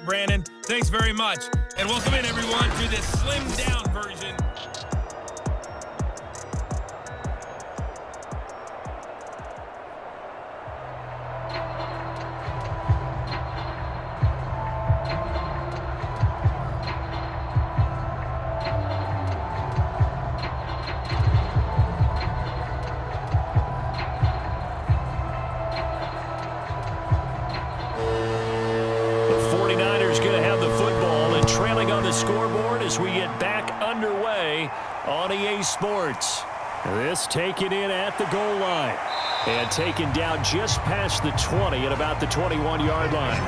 great, Brandon. Thanks very much. And welcome in, everyone, to this slimmed-down version. Scoreboard as we get back underway on EA Sports. This taken in at the goal line and taken down just past the 20 at about the 21-yard line.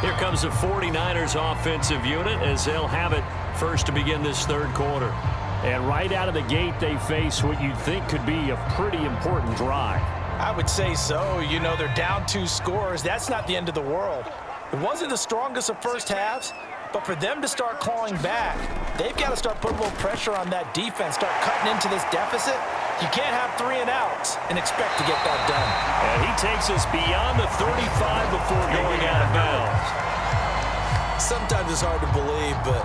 Here comes the 49ers offensive unit as they'll have it first to begin this third quarter. And right out of the gate, they face what you'd think could be a pretty important drive. I would say so. You know, they're down 2 scores. That's not the end of the world. It wasn't the strongest of first halves, but for them to start clawing back, they've got to start putting a little pressure on that defense, start cutting into this deficit. You can't have 3 and outs and expect to get that done. And he takes us beyond the 35 before going out of bounds. Sometimes it's hard to believe, but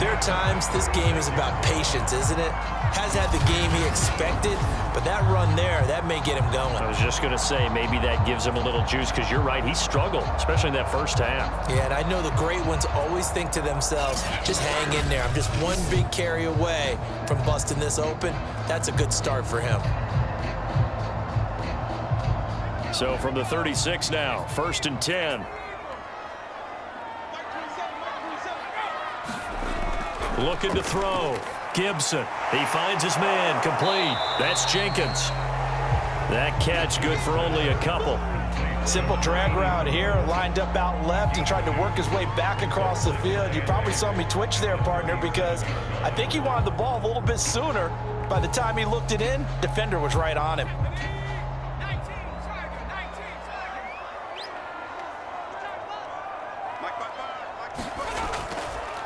there are times this game is about patience, isn't it? Hasn't had the game he expected, but that run there, that may get him going. I was just going to say, maybe that gives him a little juice, because you're right, he struggled, especially in that first half. Yeah, and I know the great ones always think to themselves, just hang in there. I'm just one big carry away from busting this open. That's a good start for him. So from the 36 now, 1st and 10. Looking to throw. Gibson. He finds his man. Complete. That's Jenkins. That catch good for only a couple. Simple drag route here, lined up out left and tried to work his way back across the field. You probably saw me twitch there, partner, because I think he wanted the ball a little bit sooner. By the time he looked it in, defender was right on him.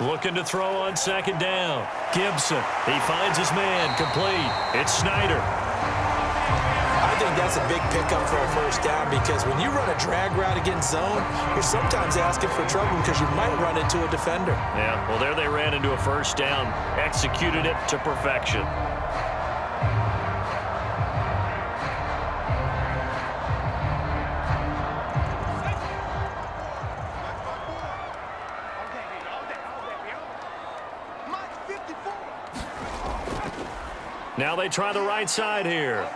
Looking to throw on 2nd down. Gibson. He finds his man. Complete. It's Snyder. I think that's a big pickup for a first down, because when you run a drag route against zone, you're sometimes asking for trouble because you might run into a defender. Yeah, well, there they ran into a first down. Executed it to perfection. Now they try the right side here.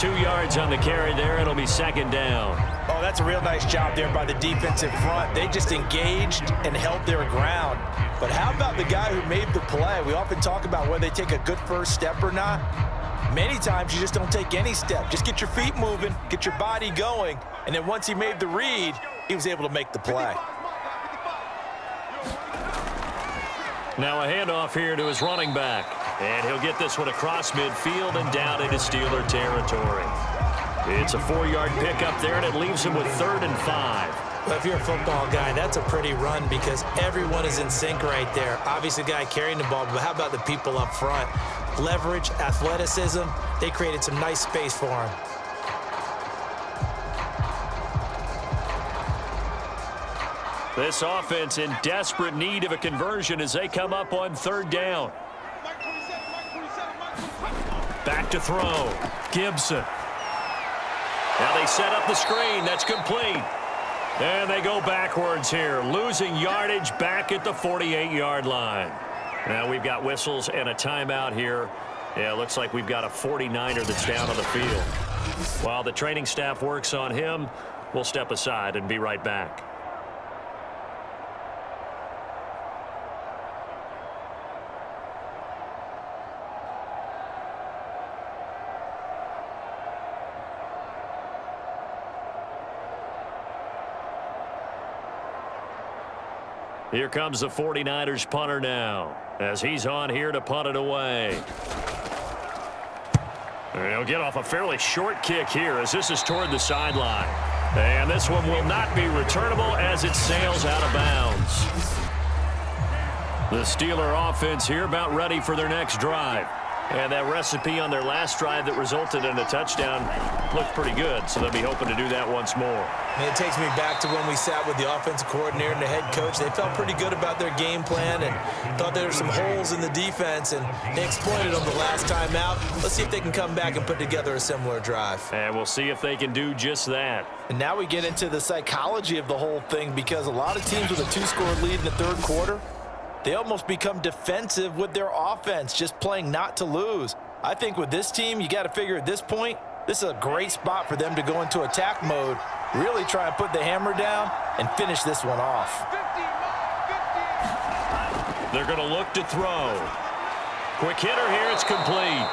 2 yards on the carry there. It'll be 2nd down. Oh, that's a real nice job there by the defensive front. They just engaged and held their ground. But how about the guy who made the play? We often talk about whether they take a good first step or not. Many times you just don't take any step. Just get your feet moving, get your body going, and then once he made the read, he was able to make the play. Now a handoff here to his running back. And he'll get this one across midfield and down into Steeler territory. It's a 4-yard pickup there, and it leaves him with 3rd and 5. Well, if you're a football guy, that's a pretty run because everyone is in sync right there. Obviously, the guy carrying the ball, but how about the people up front? Leverage, athleticism, they created some nice space for him. This offense in desperate need of a conversion as they come up on 3rd down. Back to throw. Gibson. Now they set up the screen. That's complete. And they go backwards here, losing yardage back at the 48-yard line. Now we've got whistles and a timeout here. Yeah, it looks like we've got a 49er that's down on the field. While the training staff works on him, we'll step aside and be right back. Here comes the 49ers punter now as he's on here to punt it away. And he'll get off a fairly short kick here as this is toward the sideline. And this one will not be returnable as it sails out of bounds. The Steeler offense here about ready for their next drive. And that recipe on their last drive that resulted in a touchdown looked pretty good, so they'll be hoping to do that once more. And it takes me back to when we sat with the offensive coordinator and the head coach. They felt pretty good about their game plan and thought there were some holes in the defense, and they exploited them the last time out. Let's see if they can come back and put together a similar drive. And we'll see if they can do just that. And now we get into the psychology of the whole thing, because a lot of teams with a 2-score lead in the third quarter, they almost become defensive with their offense, just playing not to lose. I think with this team, you got to figure at this point, this is a great spot for them to go into attack mode, really try and put the hammer down and finish this one off. They're going to look to throw. Quick hitter here, it's complete.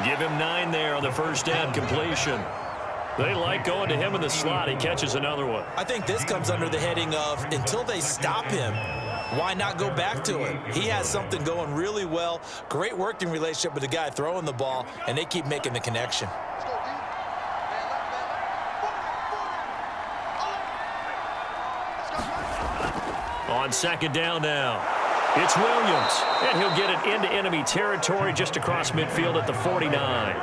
Give him 9 there on the first down completion. They like going to him in the slot. He catches another one. I think this comes under the heading of until they stop him, why not go back to it? He has something going really well. Great working relationship with the guy throwing the ball, and they keep making the connection. On second down now, it's Williams, and he'll get it into enemy territory just across midfield at the 49.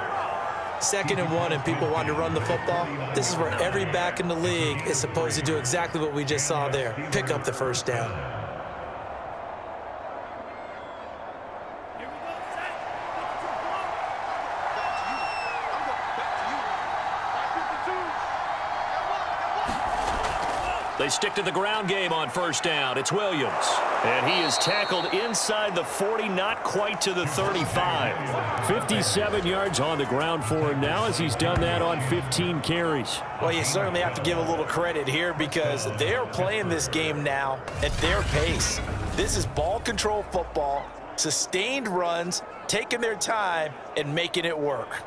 2nd and 1, and people want to run the football. This is where every back in the league is supposed to do exactly what we just saw there, pick up the first down. They stick to the ground game on first down. It's Williams. And he is tackled inside the 40, not quite to the 35. 57 yards on the ground for him now, as he's done that on 15 carries. Well, you certainly have to give a little credit here, because they are playing this game now at their pace. This is ball control football, sustained runs, taking their time and making it work.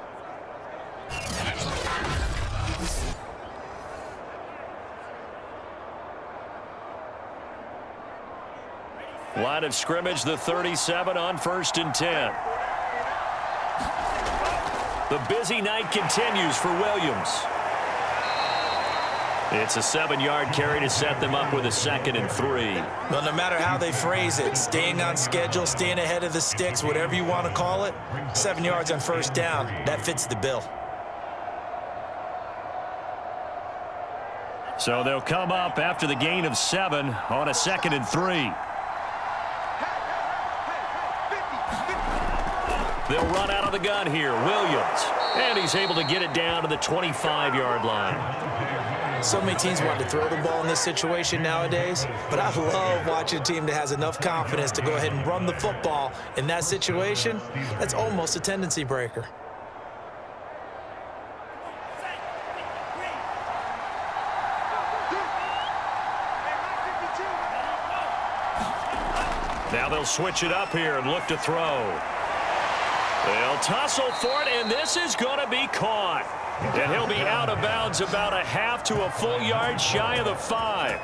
Line of scrimmage, the 37 on 1st and 10. The busy night continues for Williams. It's a 7-yard carry to set them up with a 2nd and 3. Well, no matter how they phrase it, staying on schedule, staying ahead of the sticks, whatever you want to call it, 7 yards on first down, that fits the bill. So they'll come up after the gain of 7 on a 2nd and 3. They'll run out of the gun here. Williams. And he's able to get it down to the 25-yard line. So many teams want to throw the ball in this situation nowadays, but I love watching a team that has enough confidence to go ahead and run the football. In that situation, that's almost a tendency breaker. Now they'll switch it up here and look to throw. They'll tussle for it, and this is going to be caught. And he'll be out of bounds about a half to a full yard shy of the 5.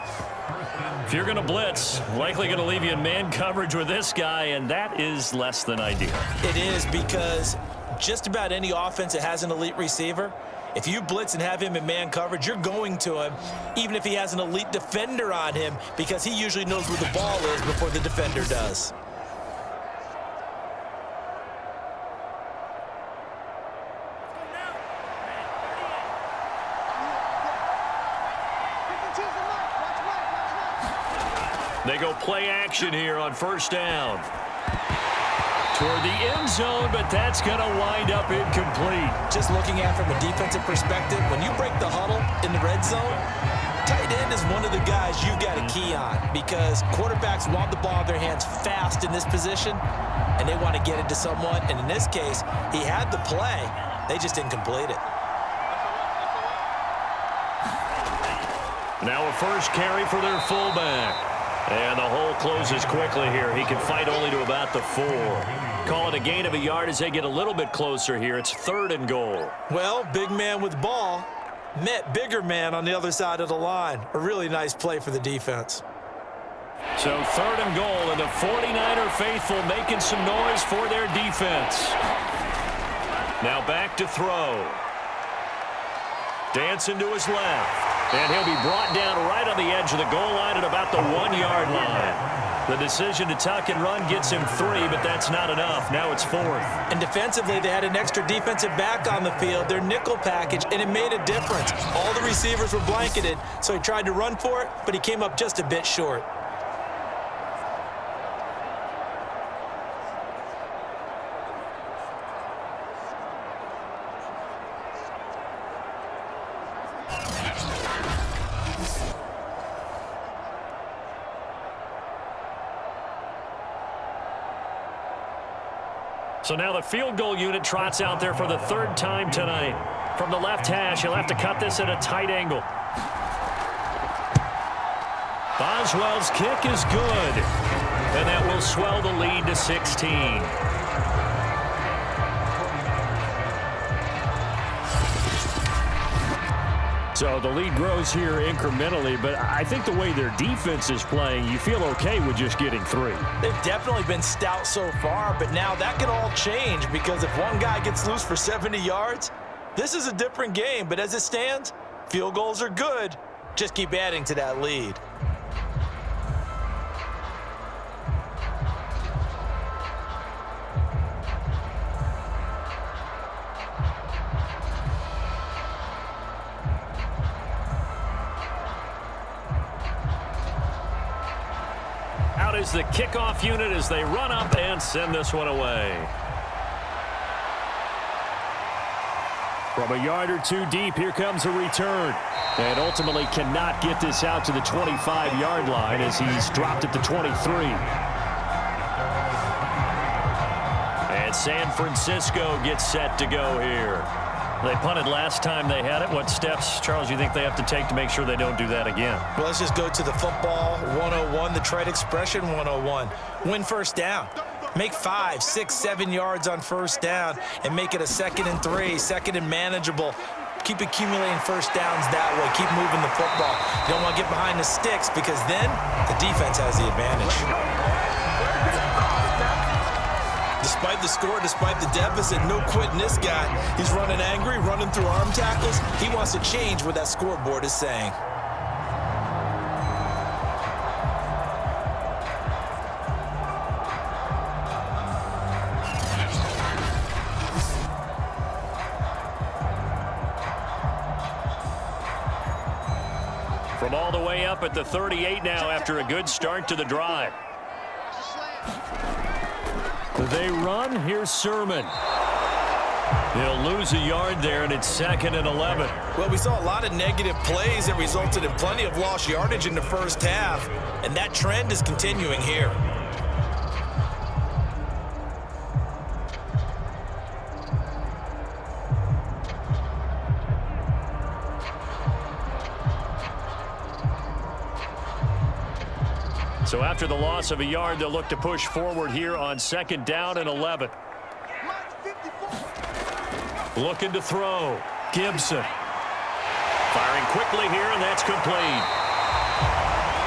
If you're going to blitz, likely going to leave you in man coverage with this guy, and that is less than ideal. It is, because just about any offense that has an elite receiver, if you blitz and have him in man coverage, you're going to him, even if he has an elite defender on him, because he usually knows where the ball is before the defender does. They go play action here on first down. Toward the end zone, but that's going to wind up incomplete. Just looking at it from a defensive perspective, when you break the huddle in the red zone, tight end is one of the guys you've got to key on, because quarterbacks want the ball in their hands fast in this position, and they want to get it to someone. And in this case, he had the play. They just didn't complete it. Now a first carry for their fullback. And the hole closes quickly here. He can fight only to about the 4. Call it a gain of a yard as they get a little bit closer here. It's 3rd and goal. Well, big man with ball met bigger man on the other side of the line. A really nice play for the defense. So 3rd and goal, and the 49er faithful making some noise for their defense. Now back to throw. Dancing to his left. And he'll be brought down right on the edge of the goal line at about the 1-yard line. The decision to tuck and run gets him 3, but that's not enough. Now it's 4th. And defensively, they had an extra defensive back on the field, their nickel package, and it made a difference. All the receivers were blanketed, so he tried to run for it, but he came up just a bit short. So now the field goal unit trots out there for the 3rd time tonight. From the left hash, he'll have to cut this at a tight angle. Boswell's kick is good. And that will swell the lead to 16. So the lead grows here incrementally, but I think the way their defense is playing, you feel okay with just getting 3. They've definitely been stout so far, but now that can all change because if one guy gets loose for 70 yards, this is a different game. But as it stands, field goals are good. Just keep adding to that lead. Out is the kickoff unit as they run up and send this one away. From a yard or 2 deep, here comes a return. And ultimately cannot get this out to the 25-yard line as he's dropped at the 23. And San Francisco gets set to go here. They punted last time they had it. What steps, Charles, do you think they have to take to make sure they don't do that again? Well, let's just go to the football 101, the trade expression 101. Win first down. Make 5, 6, 7 yards on first down and make it a 2nd and 3, 2nd and manageable. Keep accumulating first downs that way. Keep moving the football. You don't want to get behind the sticks because then the defense has the advantage. Despite the score, despite the deficit, no quitting this guy. He's running angry, running through arm tackles. He wants to change what that scoreboard is saying. From all the way up at the 38 now after a good start to the drive. They run. Here's Sermon. He'll lose a yard there, and it's 2nd and 11. Well, we saw a lot of negative plays that resulted in plenty of lost yardage in the first half, and that trend is continuing here. So after the loss of a yard, they'll look to push forward here on 2nd down and 11. Looking to throw. Gibson. Firing quickly here, and that's complete.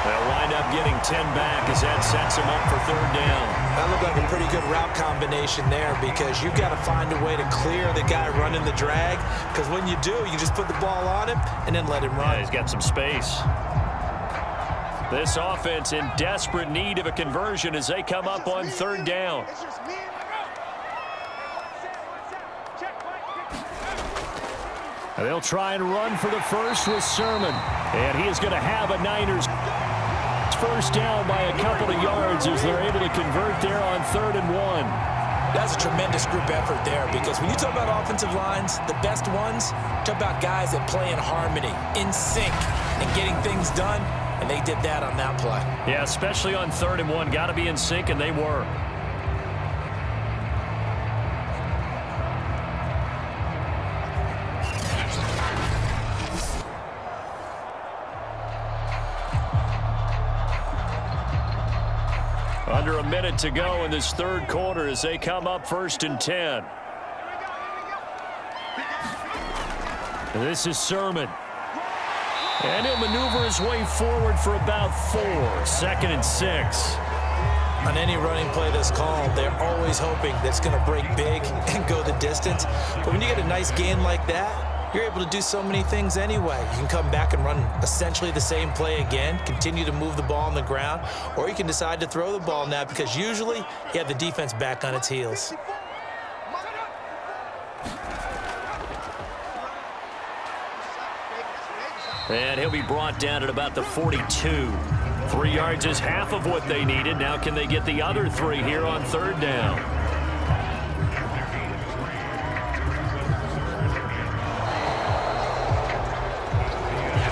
They'll wind up getting 10 back as that sets them up for 3rd down. That looked like a pretty good route combination there because you've got to find a way to clear the guy running the drag because when you do, you just put the ball on him and then let him run. Yeah, he's got some space. This offense in desperate need of a conversion as they come up on 3rd down. And they'll try and run for the first with Sermon. And he is going to have a Niners first down by a couple of yards as they're able to convert there on 3rd and 1. That's a tremendous group effort there because when you talk about offensive lines, the best ones, talk about guys that play in harmony, in sync, and getting things done. And they did that on that play. Yeah, especially on 3rd and 1. Got to be in sync, and they were. Under a minute to go in this 3rd quarter as they come up 1st and 10. This is Sermon. And he'll maneuver his way forward for about 4. 2nd and 6. On any running play that's called, they're always hoping that it's going to break big and go the distance. But when you get a nice gain like that, you're able to do so many things anyway. You can come back and run essentially the same play again, continue to move the ball on the ground, or you can decide to throw the ball now because usually you have the defense back on its heels. And he'll be brought down at about the 42. 3 yards is half of what they needed. Now can they get the other 3 here on 3rd down?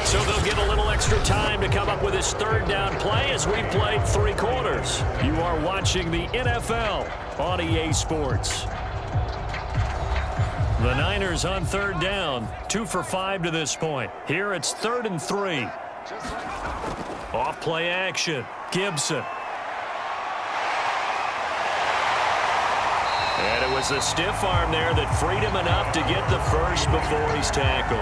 So they'll get a little extra time to come up with his 3rd down play as we played 3 quarters. You are watching the NFL on EA Sports. The Niners on 3rd down, 2 for 5 to this point. Here it's 3rd and 3. Off play action, Gibson. And it was the stiff arm there that freed him enough to get the first before he's tackled.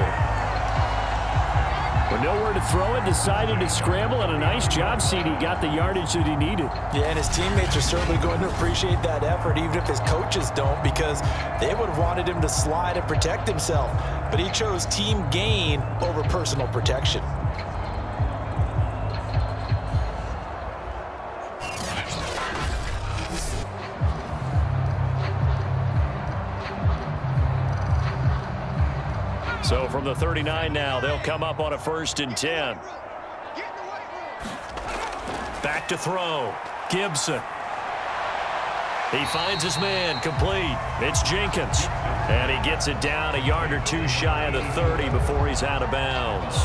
With nowhere to throw it, decided to scramble, and a nice job, CD. Got the yardage that he needed. Yeah, and his teammates are certainly going to appreciate that effort, even if his coaches don't, because they would have wanted him to slide and protect himself. But he chose team gain over personal protection. So from the 39 now, they'll come up on a 1st and 10. Back to throw. Gibson. He finds his man, complete. It's Jenkins. And he gets it down a yard or 2 shy of the 30 before he's out of bounds.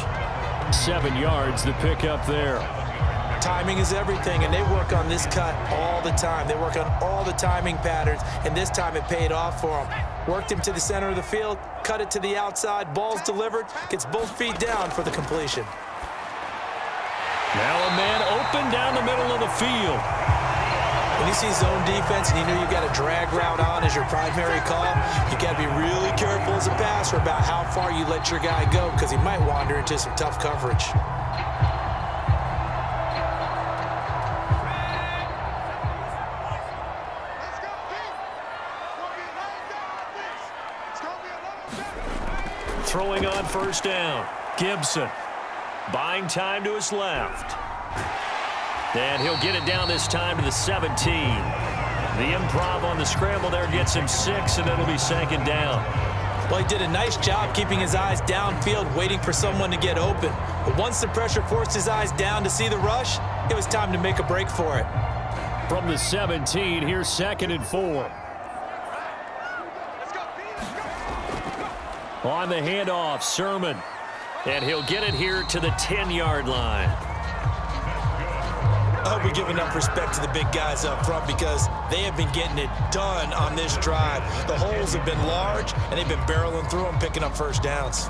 7 yards, the pickup there. Timing is everything, and they work on this cut all the time. They work on all the timing patterns, and this time it paid off for them. Worked him to the center of the field, cut it to the outside, ball's delivered, gets both feet down for the completion. Now a man open down the middle of the field. When you see zone defense and you know you've got a drag route on as your primary call, you got to be really careful as a passer about how far you let your guy go because he might wander into some tough coverage. Throwing on 1st down. Gibson buying time to his left. And he'll get it down this time to the 17. The improv on the scramble there gets him 6, and it'll be 2nd down. Well, he did a nice job keeping his eyes downfield, waiting for someone to get open. But once the pressure forced his eyes down to see the rush, it was time to make a break for it. From the 17, here's 2nd and 4. On the handoff, Sermon. And he'll get it here to the 10-yard line. I hope we give enough respect to the big guys up front because they have been getting it done on this drive. The holes have been large, and they've been barreling through them, picking up 1st downs.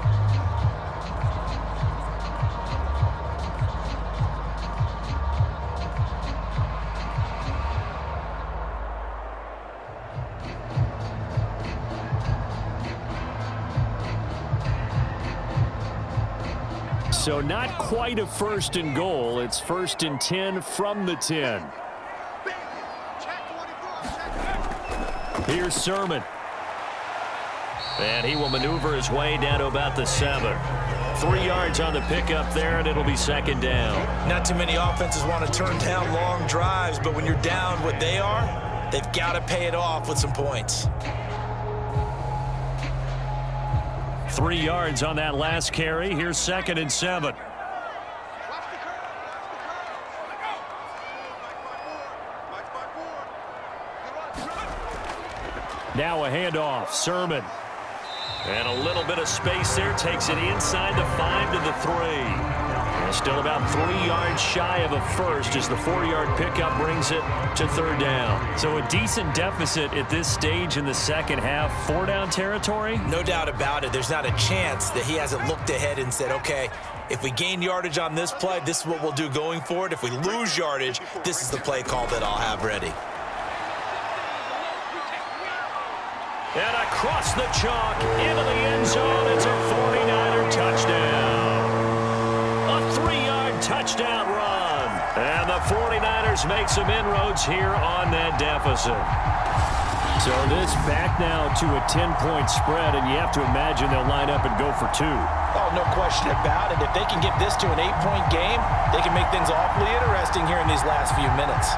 So not quite a 1st and goal. It's 1st and 10 from the 10. Here's Sermon. And he will maneuver his way down to about the 7. 3 yards on the pickup there, and it'll be 2nd down. Not too many offenses want to turn down long drives, but when you're down what they are, they've got to pay it off with some points. 3 yards on that last carry. Here's 2nd and 7. Now a handoff. Sermon. And a little bit of space there. Takes it inside the 5 to the 3. Still about 3 yards shy of a first as the 4-yard pickup brings it to 3rd down. So a decent deficit at this stage in the second half. 4-down territory? No doubt about it. There's not a chance that he hasn't looked ahead and said, okay, if we gain yardage on this play, this is what we'll do going forward. If we lose yardage, this is the play call that I'll have ready. And across the chalk into the end zone. It's a 49er touchdown. A 3-yard touchdown run. And the 49ers make some inroads here on that deficit. So this back now to a 10-point spread, and you have to imagine they'll line up and go for 2. Oh, no question about it. If they can get this to an 8-point game, they can make things awfully interesting here in these last few minutes.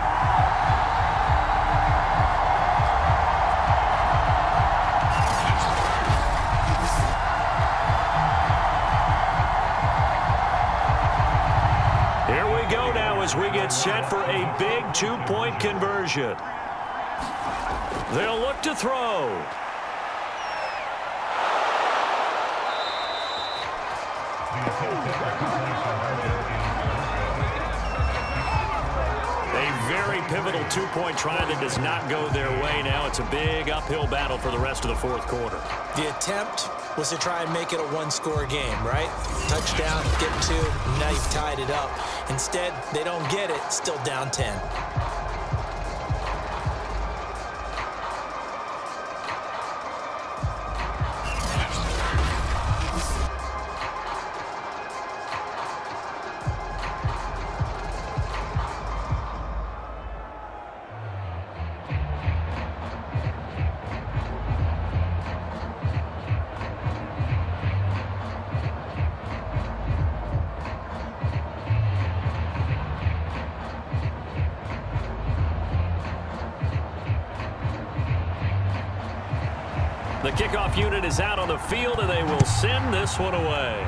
Here we go now as we get set for a big 2-point conversion. They'll look to throw. A very pivotal 2-point try that does not go their way now. It's a big uphill battle for the rest of the fourth quarter. The attempt was to try and make it a one-score game, right? Touchdown, get 2, now you've tied it up. Instead, they don't get it, still down 10. The kickoff unit is out on the field, and they will send this one away.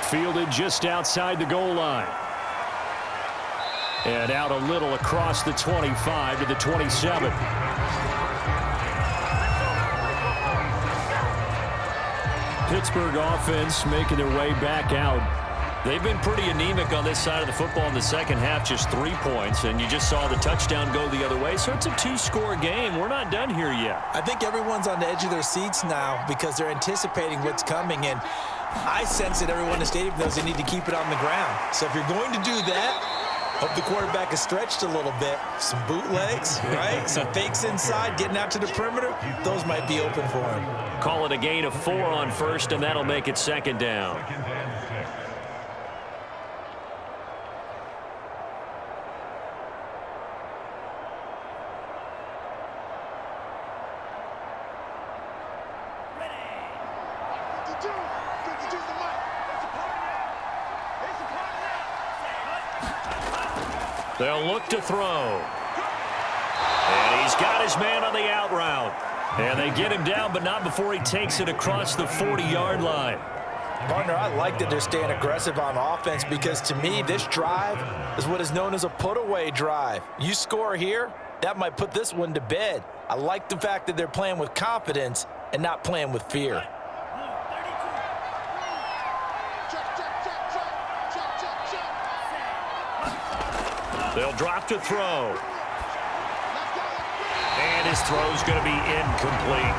Fielded just outside the goal line. And out a little across the 25 to the 27. Pittsburgh offense making their way back out. They've been pretty anemic on this side of the football in the second half, just 3 points, and you just saw the touchdown go the other way. So it's a 2-score game. We're not done here yet. I think everyone's on the edge of their seats now because they're anticipating what's coming, and I sense that everyone in the stadium knows they need to keep it on the ground. So if you're going to do that, hope the quarterback is stretched a little bit. Some bootlegs, right? Some fakes inside, getting out to the perimeter. Those might be open for him. Call it a gain of 4 on first, and that'll make it second down. They'll look to throw. And he's got his man on the out route. And they get him down, but not before he takes it across the 40-yard line. Partner, I like that they're staying aggressive on offense because, to me, this drive is what is known as a put-away drive. You score here, that might put this one to bed. I like the fact that they're playing with confidence and not playing with fear. They'll drop to throw. And his throw's going to be incomplete.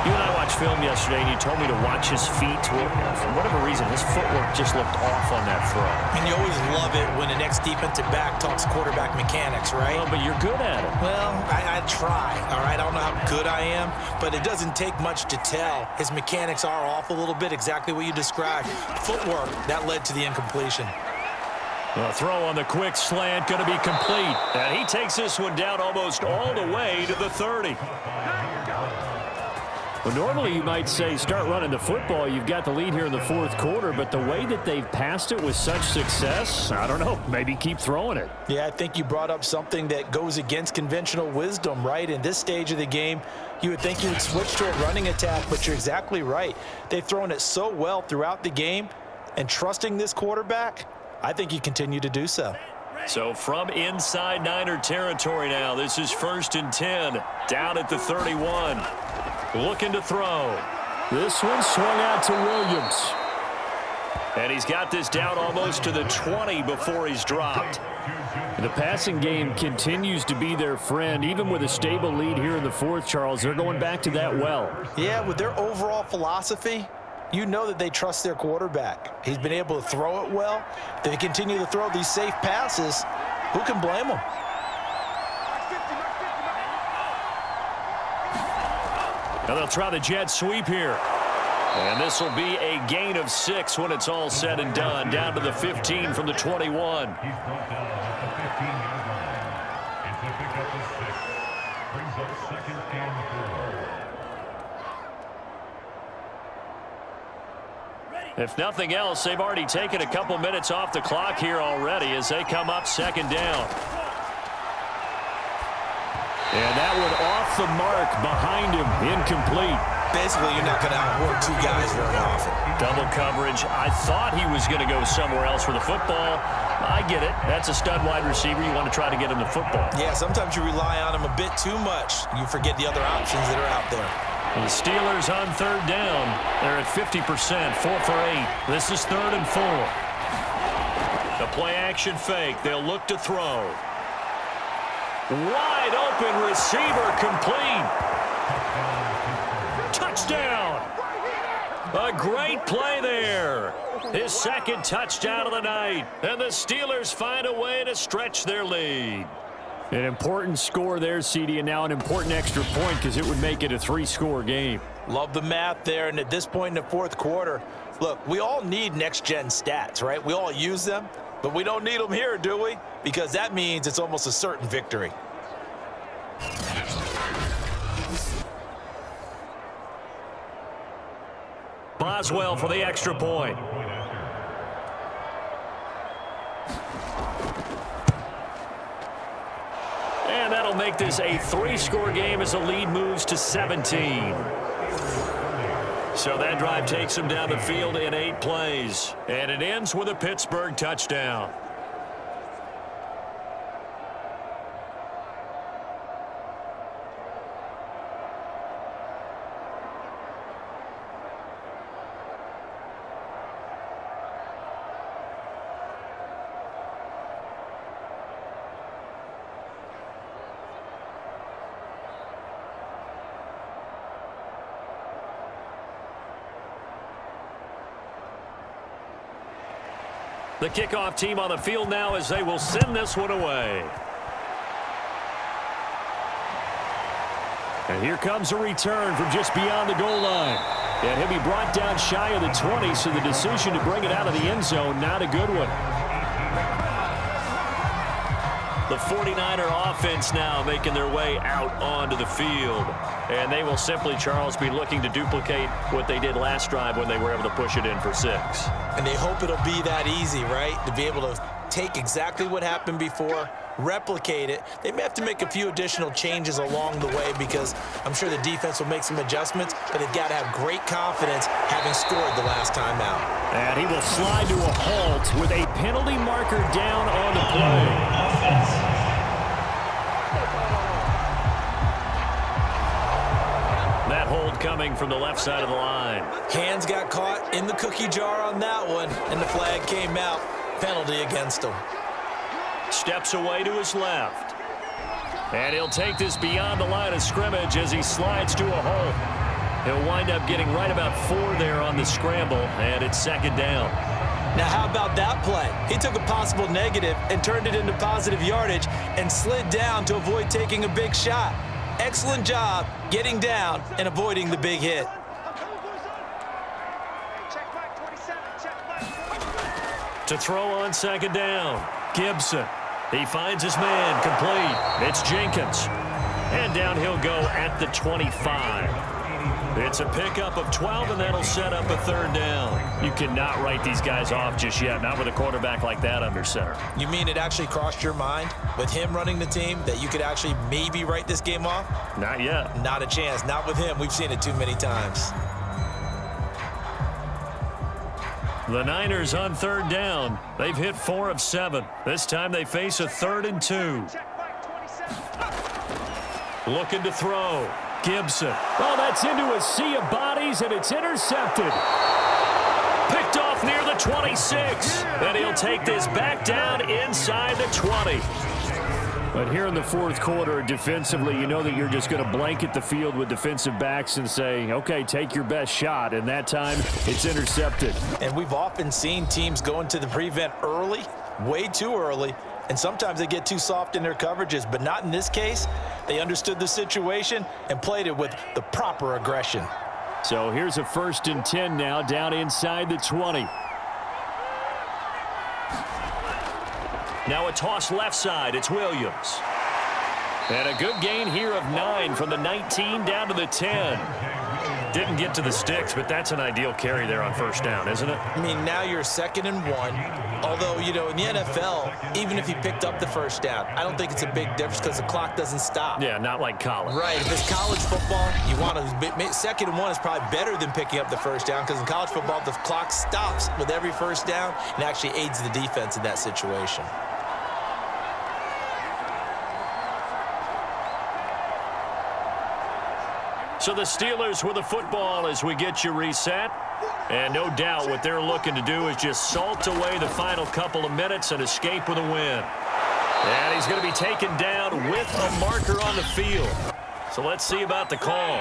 You and I watched film yesterday, and you told me to watch his feet. For whatever reason, his footwork just looked off on that throw. And you always love it when the next defensive back talks quarterback mechanics, right? Well, but you're good at it. Well, I try, all right? I don't know how good I am, but it doesn't take much to tell. His mechanics are off a little bit, exactly what you described. Footwork, that led to the incompletion. The throw on the quick slant going to be complete. And he takes this one down almost all the way to the 30. Well, normally you might say start running the football. You've got the lead here in the fourth quarter, but the way that they've passed it with such success, I don't know, maybe keep throwing it. Yeah, I think you brought up something that goes against conventional wisdom, right? In this stage of the game, you would think you would switch to a running attack, but you're exactly right. They've thrown it so well throughout the game, and trusting this quarterback, I think you continue to do so. So from inside Niner territory now, this is 1st and 10, down at the 31. Looking to throw. This one swung out to Williams. And he's got this down almost to the 20 before he's dropped. The passing game continues to be their friend. Even with a stable lead here in the fourth, Charles, they're going back to that well. Yeah, with their overall philosophy, you know that they trust their quarterback. He's been able to throw it well. If they continue to throw these safe passes, who can blame them? Now they'll try the jet sweep here. And this will be a gain of 6 when it's all said and done. Down to the 15 from the 21. If nothing else, they've already taken a couple minutes off the clock here already as they come up second down. And that one off the mark behind him, incomplete. Basically, you're not going to outwork two guys very often. Double coverage. I thought he was going to go somewhere else for the football. I get it. That's a stud wide receiver. You want to try to get him the football. Yeah, sometimes you rely on him a bit too much. You forget the other options that are out there. The Steelers on third down. They're at 50%, 4 for 8. This is 3rd and 4. The play-action fake. They'll look to throw. Wide open receiver complete. Touchdown. A great play there. His second touchdown of the night. And the Steelers find a way to stretch their lead. An important score there, CD, and now an important extra point because it would make it a 3-score game. Love the math there, and at this point in the fourth quarter, look, we all need next-gen stats, right? We all use them, but we don't need them here, do we? Because that means it's almost a certain victory. Boswell for the extra point. And that'll make this a 3-score game as the lead moves to 17. So that drive takes them down the field in 8 plays. And it ends with a Pittsburgh touchdown. The kickoff team on the field now as they will send this one away. And here comes a return from just beyond the goal line. And he'll be brought down shy of the 20, so the decision to bring it out of the end zone, not a good one. The 49er offense now making their way out onto the field. And they will simply, Charles, be looking to duplicate what they did last drive when they were able to push it in for 6. And they hope it'll be that easy, right? To be able to take exactly what happened before, replicate it. They may have to make a few additional changes along the way because I'm sure the defense will make some adjustments, but they've got to have great confidence having scored the last time out. And he will slide to a halt with a penalty marker down on the play. That hold coming from the left side of the line. Hands got caught in the cookie jar on that one, and the flag came out. Penalty against him. Steps away to his left. And he'll take this beyond the line of scrimmage as he slides to a hole. He'll wind up getting right about 4 there on the scramble, and it's 2nd down. Now, how about that play? He took a possible negative and turned it into positive yardage and slid down to avoid taking a big shot. Excellent job getting down and avoiding the big hit. To throw on 2nd down, Gibson. He finds his man complete. It's Jenkins. And down he'll go at the 25. It's a pickup of 12, and that'll set up a 3rd down. You cannot write these guys off just yet, not with a quarterback like that under center. You mean it actually crossed your mind with him running the team that you could actually maybe write this game off? Not yet. Not a chance. Not with him. We've seen it too many times. The Niners on 3rd down. They've hit 4 of 7. This time they face a 3rd and 2. Looking to throw. Gibson. Oh, that's into a sea of bodies, and it's intercepted. Picked off near the 26. And he'll take this back down inside the 20. But here in the 4th quarter, defensively, you know that you're just going to blanket the field with defensive backs and say, okay, take your best shot. And that time, it's intercepted. And we've often seen teams go into the prevent early, way too early, and sometimes they get too soft in their coverages, but not in this case. They understood the situation and played it with the proper aggression. So here's a 1st and 10 now, down inside the 20. Now a toss left side. It's Williams. And a good gain here of 9 from the 19 down to the 10. Didn't get to the sticks, but that's an ideal carry there on first down, isn't it? I mean, now you're 2nd and 1. Although, you know, in the NFL, even if you picked up the first down, I don't think it's a big difference because the clock doesn't stop. Yeah, not like college. Right. If it's college football, you want to 2nd and 1 is probably better than picking up the first down because in college football, the clock stops with every first down and actually aids the defense in that situation. So the Steelers with the football as we get you reset. And no doubt what they're looking to do is just salt away the final couple of minutes and escape with a win. And he's going to be taken down with a marker on the field. So let's see about the call.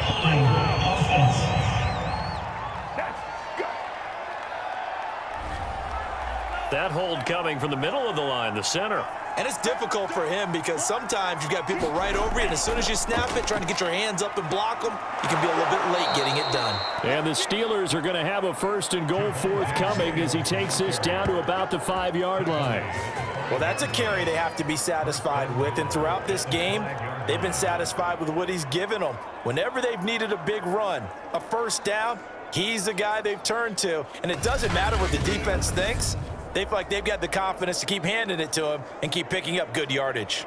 That hold coming from the middle of the line, the center. And it's difficult for him because sometimes you've got people right over you, and as soon as you snap it, trying to get your hands up and block them, you can be a little bit late getting it done. And the Steelers are going to have a 1st and goal forthcoming as he takes this down to about the 5-yard line. Well, that's a carry they have to be satisfied with, and throughout this game, they've been satisfied with what he's given them. Whenever they've needed a big run, a first down, he's the guy they've turned to, and it doesn't matter what the defense thinks. They feel like they've got the confidence to keep handing it to him and keep picking up good yardage.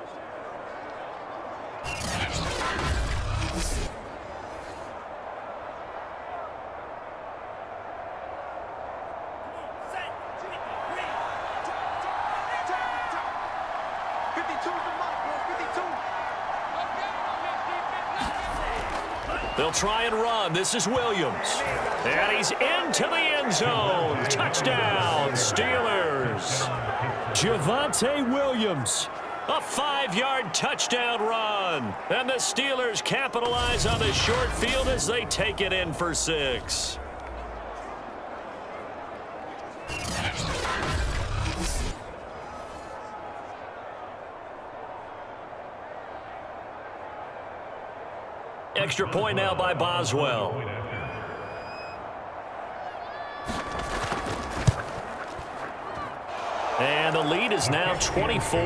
They'll try and run. This is Williams. And he's into the end zone. Touchdown, Steelers. Javonte Williams. A 5-yard touchdown run. And the Steelers capitalize on the short field as they take it in for 6. Extra point now by Boswell. And the lead is now 24.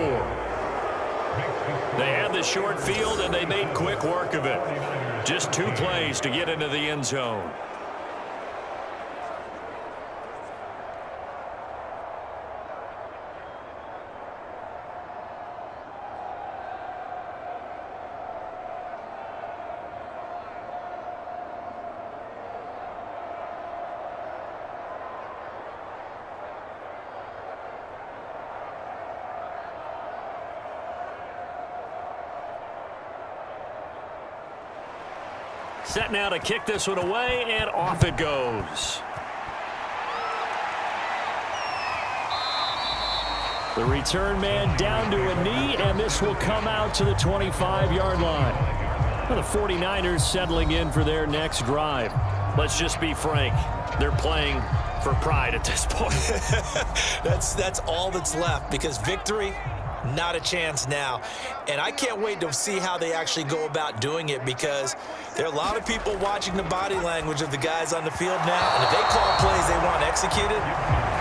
They had the short field, and they made quick work of it. Just 2 plays to get into the end zone. Set now to kick this one away, and off it goes. The return man down to a knee, and this will come out to the 25-yard line. Well, the 49ers settling in for their next drive. Let's just be frank. They're playing for pride at this point. That's all that's left because victory, not a chance now. And I can't wait to see how they actually go about doing it because there are a lot of people watching the body language of the guys on the field now. And if they call plays they want executed,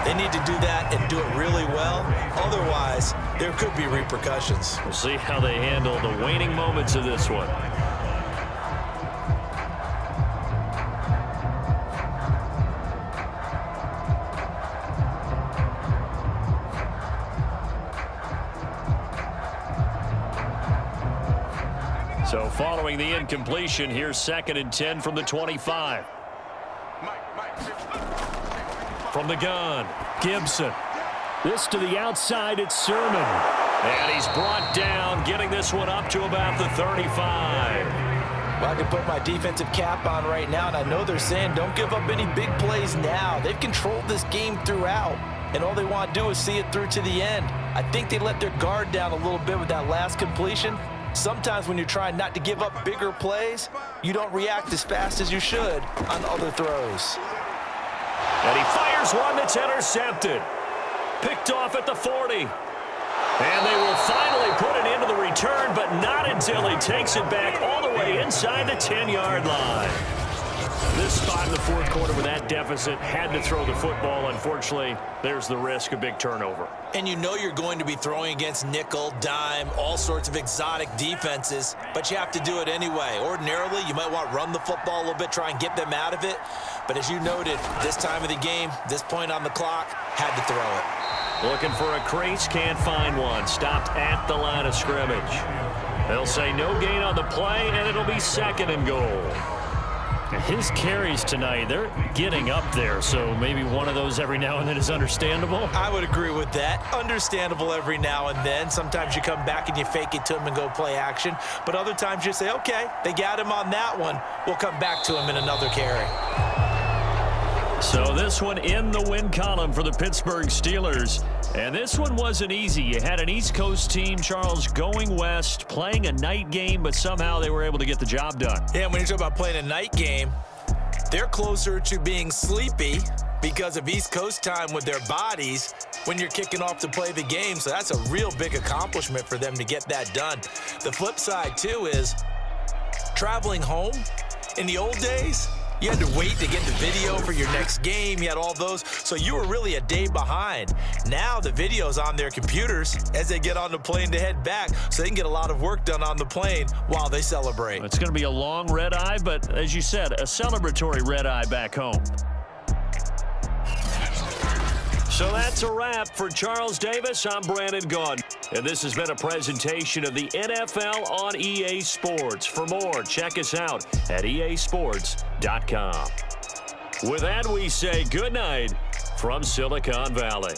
they need to do that and do it really well. Otherwise, there could be repercussions. We'll see how they handle the waning moments of this one. So following the incompletion, here's 2nd and 10 from the 25. From the gun, Gibson. This to the outside, it's Sermon. And he's brought down, getting this one up to about the 35. Well, I can put my defensive cap on right now, and I know they're saying don't give up any big plays now. They've controlled this game throughout, and all they want to do is see it through to the end. I think they let their guard down a little bit with that last completion. Sometimes when you're trying not to give up bigger plays, you don't react as fast as you should on other throws. And he fires one that's intercepted. Picked off at the 40. And they will finally put it into the return, but not until he takes it back all the way inside the 10-yard line. This spot in the fourth quarter with that deficit, had to throw the football. Unfortunately, there's the risk of big turnover. And you know you're going to be throwing against nickel, dime, all sorts of exotic defenses, but you have to do it anyway. Ordinarily, you might want to run the football a little bit, try and get them out of it. But as you noted, this time of the game, this point on the clock, had to throw it. Looking for a crease, can't find one. Stopped at the line of scrimmage. They'll say no gain on the play, and it'll be second and goal. His carries tonight, they're getting up there, so maybe one of those every now and then is understandable. I would agree with that. Understandable every now and then. Sometimes you come back and you fake it to him and go play action. But other times you say, okay, they got him on that one. We'll come back to him in another carry. So this one in the win column for the Pittsburgh Steelers. And this one wasn't easy. You had an East Coast team, Charles, going west, playing a night game, but somehow they were able to get the job done. Yeah, when you talk about playing a night game, they're closer to being sleepy because of East Coast time with their bodies when you're kicking off to play the game. So that's a real big accomplishment for them to get that done. The flip side, too, is traveling home in the old days, you had to wait to get the video for your next game. You had all those. So you were really a day behind. Now the video's on their computers as they get on the plane to head back, so they can get a lot of work done on the plane while they celebrate. It's going to be a long red eye, but as you said, a celebratory red eye back home. So that's a wrap for Charles Davis. I'm Brandon Gaudin, and this has been a presentation of the NFL on EA Sports. For more, check us out at easports.com. With that, we say good night from Silicon Valley.